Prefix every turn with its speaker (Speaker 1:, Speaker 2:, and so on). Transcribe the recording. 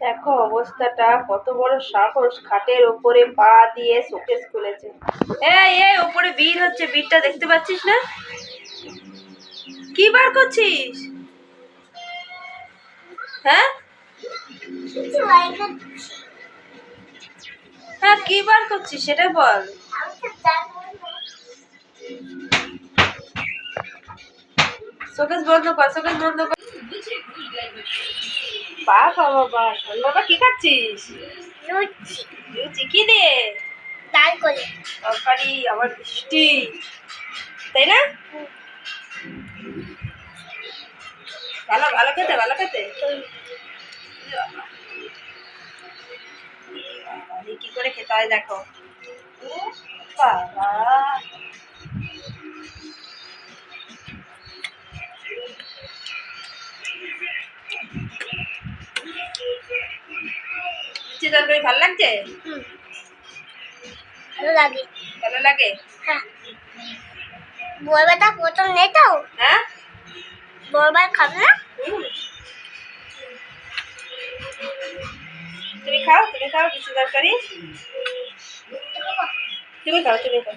Speaker 1: দেখো অবস্থাটা, কত বড় সাহস, খাটের ওপরে পা দিয়ে শোকেস খুলেছে। এই এই ওপরে বীর হচ্ছে, বীরটা দেখতে পাচ্ছিস না? কি বার করছিস? হ্যাঁ হ্যাঁ, কি বার করছিস সেটা বল। শোকেস বন্ধ কর, শোকেস বন্ধ কর। বাবা বাবা, বাবা কি খাচ্ছিস?
Speaker 2: লুচি।
Speaker 1: লুচি কি দিয়ে?
Speaker 2: ডাল করে।
Speaker 1: তরকারি আবার মিষ্টি, তাই না? ভালো ভালো খেতে, ভালো খেতে। কি করে খেতে হয় দেখো। বাবা লুচি তরকারি ভালো লাগছে?
Speaker 2: ভালো লাগে।
Speaker 1: ভালো লাগে?
Speaker 2: হ্যাঁ। বড়বাটা প্রথম নেই তো?
Speaker 1: হ্যাঁ,
Speaker 2: বড়বার খাবে না?
Speaker 1: তুমি খাও, তুমি খাও লুচি তরকারি। তুমি খাও, তুমি খাও।